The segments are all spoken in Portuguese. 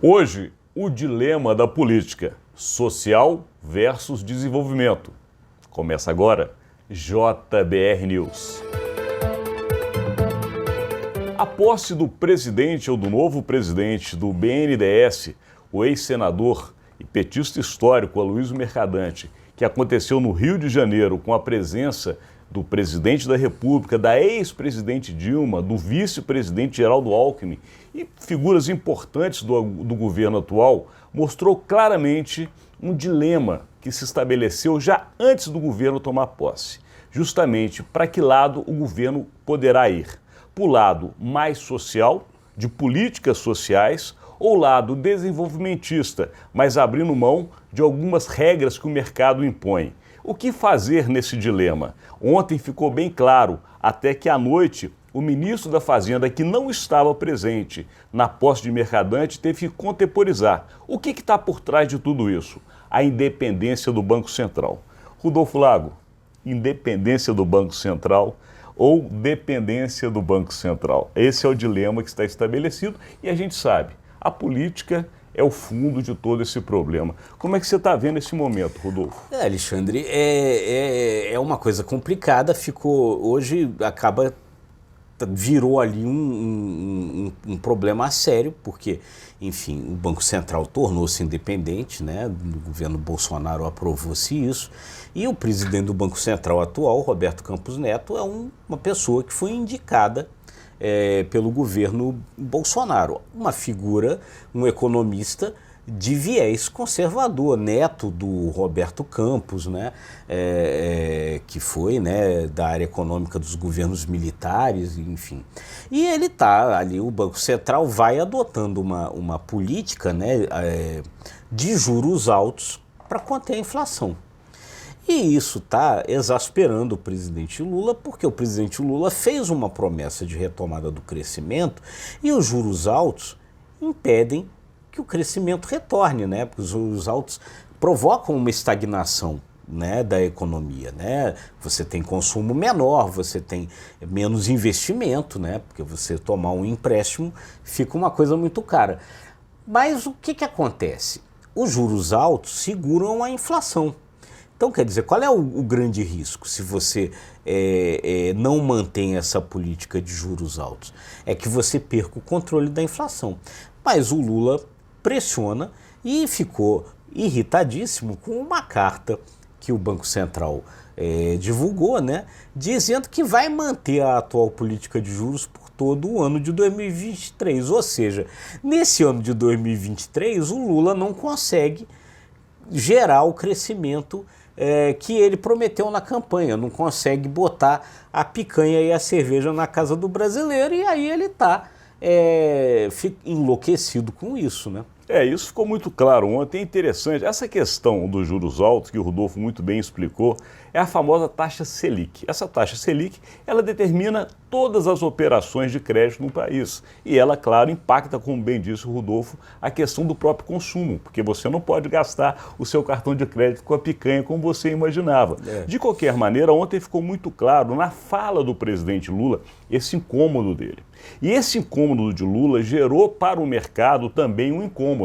Hoje, o dilema da política, social versus desenvolvimento. Começa agora, JBR News. A posse do presidente ou do novo presidente do BNDES, o ex-senador e petista histórico Aloysio Mercadante, que aconteceu no Rio de Janeiro com a presença do presidente da República, da ex-presidente Dilma, do vice-presidente Geraldo Alckmin e figuras importantes do governo atual, mostrou claramente um dilema que se estabeleceu já antes do governo tomar posse. Justamente para que lado o governo poderá ir? Para o lado mais social, de políticas sociais, ou lado desenvolvimentista, mas abrindo mão de algumas regras que o mercado impõe. O que fazer nesse dilema? Ontem ficou bem claro, até que à noite o ministro da Fazenda, que não estava presente na posse de Mercadante, teve que contemporizar. O que está por trás de tudo isso? A independência do Banco Central. Rodolfo Lago, independência do Banco Central ou dependência do Banco Central? Esse é o dilema que está estabelecido e a gente sabe, a política é o fundo de todo esse problema. Como é que você está vendo esse momento, Rodolfo? Alexandre, é uma coisa complicada, hoje virou ali um problema sério, porque, enfim, o Banco Central tornou-se independente, né? O governo Bolsonaro aprovou-se isso, e o presidente do Banco Central atual, Roberto Campos Neto, é uma pessoa que foi indicada pelo governo Bolsonaro, uma figura, um economista de viés conservador, neto do Roberto Campos, né, que foi, né, da área econômica dos governos militares, enfim. E ele está ali, o Banco Central vai adotando uma política, né, de juros altos para conter a inflação. E isso está exasperando o presidente Lula, porque o presidente Lula fez uma promessa de retomada do crescimento e os juros altos impedem que o crescimento retorne, né? Porque os juros altos provocam uma estagnação, né, da economia, né? Você tem consumo menor, você tem menos investimento, né? Porque você tomar um empréstimo fica uma coisa muito cara. Mas o que acontece? Os juros altos seguram a inflação. Então, quer dizer, qual é o grande risco se você não mantém essa política de juros altos? É que você perca o controle da inflação. Mas o Lula pressiona e ficou irritadíssimo com uma carta que o Banco Central divulgou, né, dizendo que vai manter a atual política de juros por todo o ano de 2023. Ou seja, nesse ano de 2023, o Lula não consegue gerar o crescimento que ele prometeu na campanha, não consegue botar a picanha e a cerveja na casa do brasileiro, e aí ele está enlouquecido com isso, né? Isso ficou muito claro ontem. É interessante, essa questão dos juros altos, que o Rodolfo muito bem explicou, é a famosa taxa Selic. Essa taxa Selic, ela determina todas as operações de crédito no país. E ela, claro, impacta, como bem disse o Rodolfo, a questão do próprio consumo, porque você não pode gastar o seu cartão de crédito com a picanha como você imaginava. De qualquer maneira, ontem ficou muito claro, na fala do presidente Lula, esse incômodo dele. E esse incômodo de Lula gerou para o mercado também um incômodo,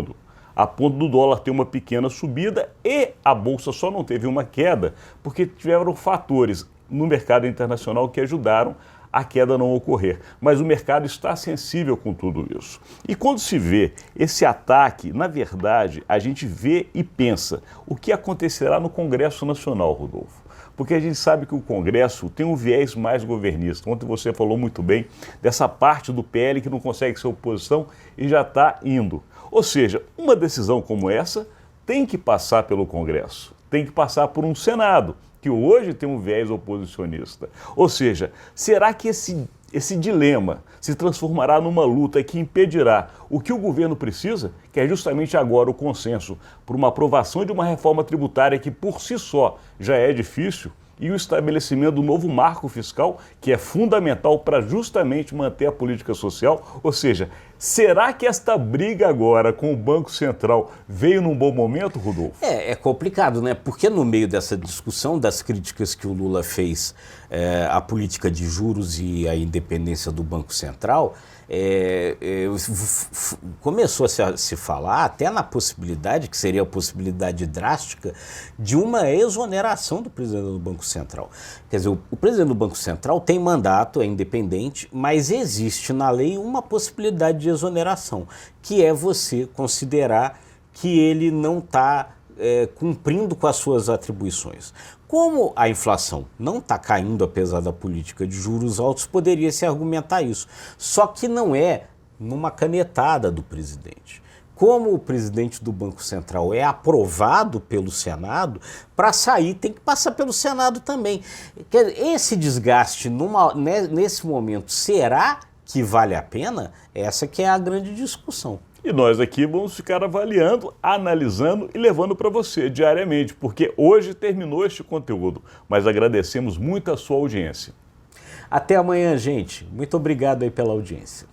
a ponto do dólar ter uma pequena subida e a Bolsa só não teve uma queda porque tiveram fatores no mercado internacional que ajudaram a queda não ocorrer. Mas o mercado está sensível com tudo isso. E quando se vê esse ataque, na verdade, a gente vê e pensa o que acontecerá no Congresso Nacional, Rodolfo. Porque a gente sabe que o Congresso tem um viés mais governista. Ontem você falou muito bem dessa parte do PL que não consegue ser oposição e já está indo. Ou seja, uma decisão como essa tem que passar pelo Congresso, tem que passar por um Senado, que hoje tem um viés oposicionista. Ou seja, será que esse dilema se transformará numa luta que impedirá o que o governo precisa, que é justamente agora o consenso por uma aprovação de uma reforma tributária que por si só já é difícil, e o estabelecimento do novo marco fiscal, que é fundamental para justamente manter a política social? Ou seja, será que esta briga agora com o Banco Central veio num bom momento, Rodolfo? É complicado, né? Porque no meio dessa discussão, das críticas que o Lula fez à política de juros e à independência do Banco Central, começou a se falar até na possibilidade, que seria a possibilidade drástica, de uma exoneração do presidente do Banco Central. Quer dizer, o presidente do Banco Central tem mandato, é independente, mas existe na lei uma possibilidade de exoneração, que é você considerar que ele não está cumprindo com as suas atribuições. Como a inflação não está caindo apesar da política de juros altos, poderia se argumentar isso. Só que não é numa canetada do presidente. Como o presidente do Banco Central é aprovado pelo Senado, para sair tem que passar pelo Senado também. Esse desgaste nesse momento, será que vale a pena? Essa que é a grande discussão. E nós aqui vamos ficar avaliando, analisando e levando para você diariamente, porque hoje terminou este conteúdo, mas agradecemos muito a sua audiência. Até amanhã, gente. Muito obrigado aí pela audiência.